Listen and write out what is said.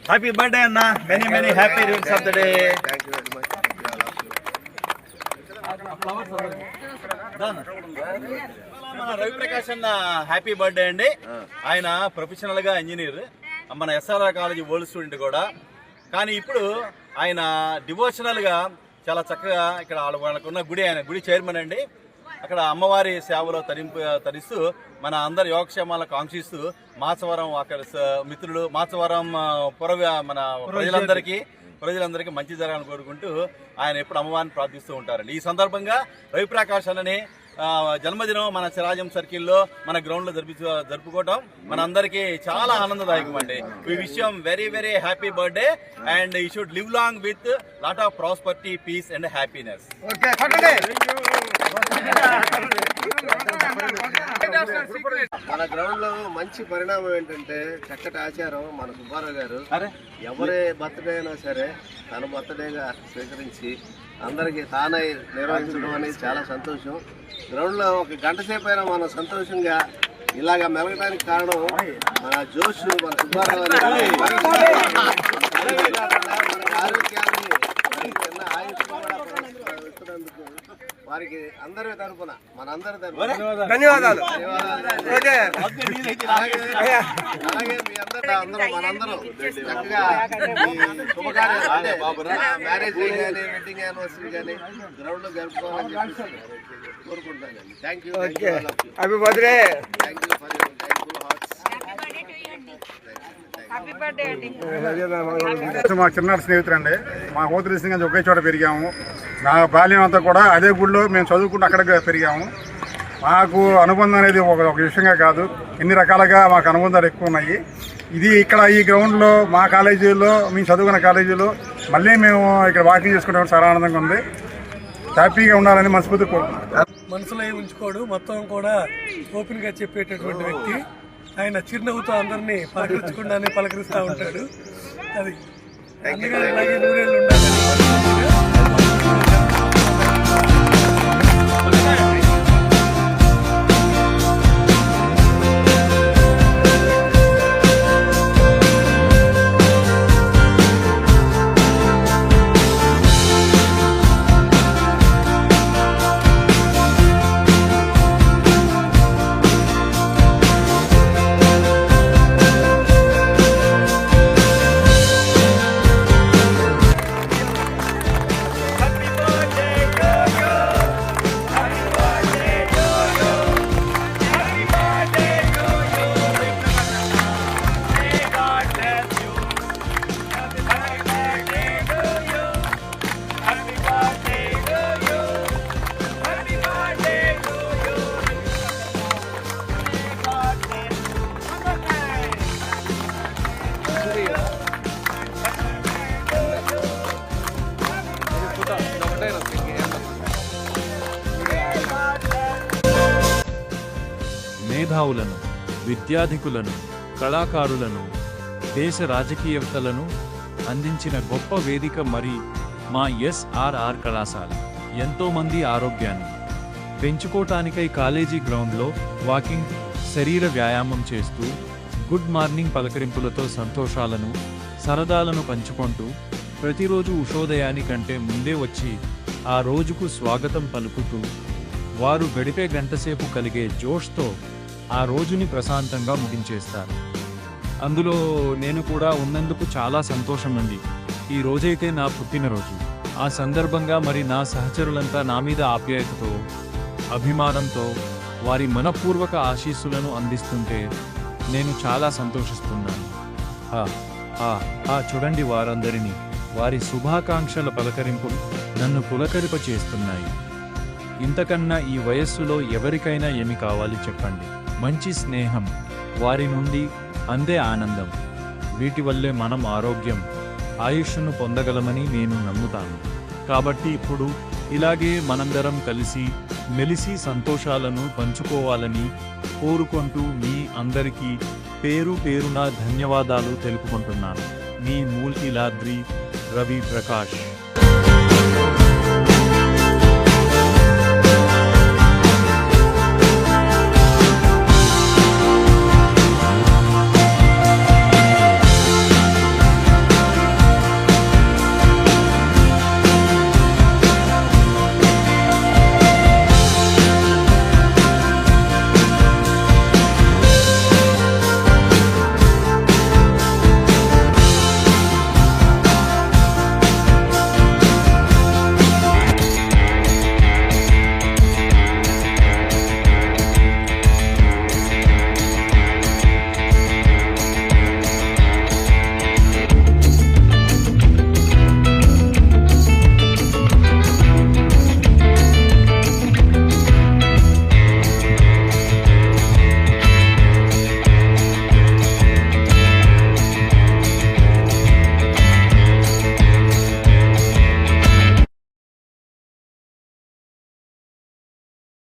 Happy birthday అన్న. Many many happy returns of the day. Thank you very much. మన రవిప్రకాష్ అన్న happy birthday అండి. ఆయన ప్రొఫెషనల్ గా ఇంజనీర్, మన ఎస్ఆర్ఆర్ కాలేజీ ఓల్డ్ స్టూడెంట్ కూడా. కానీ ఇప్పుడు ఆయన డివోషనల్ గా చాలా చక్కగా ఇక్కడ వాళ్ళకున్న గుడి, ఆయన గుడి చైర్మన్ అండి. అక్కడ అమ్మవారి సేవలో తరిస్తూ మన అందరి యోగక్షేమాలను కాంక్షిస్తూ మాచవరం అక్కడ మిత్రులు, మాచవరం మన ప్రజలందరికీ మంచి జరగాలని కోరుకుంటూ ఆయన ఎప్పుడు అమ్మవారిని ప్రార్థిస్తూ ఉంటారండి. ఈ సందర్భంగా రవిప్రకాష్ అన్నని జన్మదినం మన చిరాజం సర్కిల్లో మన గ్రౌండ్ లో జరుపుకోవటం మన అందరికీ చాలా ఆనందదాయకం అండి. We wish him very very happy birthday and you should live long with lot of prosperity, peace and happiness. మన గ్రౌండ్ లో మంచి పరిణామం ఏంటంటే చక్కటి ఆచారం. మన సుబ్బారావు గారు ఎవరి బర్త్డే అయినా సరే తన బర్త్డేగా స్వీకరించి అందరికీ తానే నిర్వహించడం అనేది చాలా సంతోషం. గ్రౌండ్ లో ఒక గంట సేపు అయినా మనం సంతోషంగా ఇలాగా మెలగడానికి కారణం మన జోష్, మన సుబ్బారావు గారు. మన ఆరోగ్యాన్ని ఆయుష్ ఇస్తున్నందుకు వారికి అందరి తరఫున మనందరి తరఫున ధన్యవాదాలు. అలాగే మీ అందరూ మనందరం చక్కగా శుభకార్యాలు మ్యారేజ్ డే కానీ వెడ్డింగ్ యానివర్సరీ కానీ గ్రౌండ్ లో జరుపుకోవాలని చెప్పి కోరుకుంటానండి. Thank you. Happy birthday. Thank you for your thankful hearts. మా చిన్నాడు స్నేహితుడు అండి. మా హోతలి సింగ్ ఒకే చోట పెరిగాము. నా బాల్యం అంతా కూడా అదే గుడిలో మేము చదువుకుంటూ అక్కడ పెరిగాము. మాకు అనుబంధం అనేది ఒక విషయంగా కాదు, ఎన్ని రకాలుగా మాకు అనుబంధాలు ఎక్కువ ఉన్నాయి. ఇది ఇక్కడ ఈ గ్రౌండ్లో మా కాలేజీలో మేము చదువుకున్న కాలేజీలో మళ్ళీ మేము ఇక్కడ వాకింగ్ చేసుకుంటే చాలా ఆనందంగా ఉంది. హ్యాపీగా ఉండాలని మనస్ఫూర్తి కోరుకుంటున్నాం. మనసులో మొత్తం కూడా ఓపెన్గా చెప్పేటటువంటి వ్యక్తి. ఆయన చిరునవ్వుతో అందరినీ పలకరించకుండానే పలకరిస్తూ ఉంటాడు. అది అందుకని ఇలాగే నూరేళ్ళు ఉండాలని. మేధావులను, విద్యాధికులను, కళాకారులను, దేశ రాజకీయవేత్తలను అందించిన గొప్ప వేదిక మరి మా ఎస్ఆర్ఆర్ కళాశాల. ఎంతోమంది ఆరోగ్యాన్ని పెంచుకోవటానికై కాలేజీ గ్రౌండ్లో వాకింగ్, శరీర వ్యాయామం చేస్తూ గుడ్ మార్నింగ్ పలకరింపులతో సంతోషాలను, సరదాలను పంచుకుంటూ ప్రతిరోజు ఉషోదయానికంటే ముందే వచ్చి ఆ రోజుకు స్వాగతం పలుకుతూ వారు గడిపే గంటసేపు కలిగే జోష్తో ఆ రోజుని ప్రశాంతంగా ముగించేస్తారు. అందులో నేను కూడా ఉన్నందుకు చాలా సంతోషం అండి. ఈ రోజైతే నా పుట్టినరోజు. ఆ సందర్భంగా మరి నా సహచరులంతా నా మీద ఆప్యాయతతో, అభిమానంతో వారి మనపూర్వక ఆశీస్సులను అందిస్తుంటే నేను చాలా సంతోషిస్తున్నాను. చూడండి వారందరినీ, వారి శుభాకాంక్షల పలకరింపులు నన్ను పులకరిప చేస్తున్నాయి. ఇంతకన్నా ఈ వయస్సులో ఎవరికైనా ఏమి కావాలి చెప్పండి? మంచి స్నేహం, వారి నుండి అందే ఆనందం. వీటి వల్లే మనం ఆరోగ్యం, ఆయుష్ను పొందగలమని నేను నమ్ముతాను. కాబట్టి ఇప్పుడు ఇలాగే మనందరం కలిసి మెలిసి సంతోషాలను పంచుకోవాలని కోరుకుంటూ మీ అందరికీ పేరు పేరున ధన్యవాదాలు తెలుపుకుంటున్నాను. మీ మూల్కిలాద్రి రవి ప్రకాష్.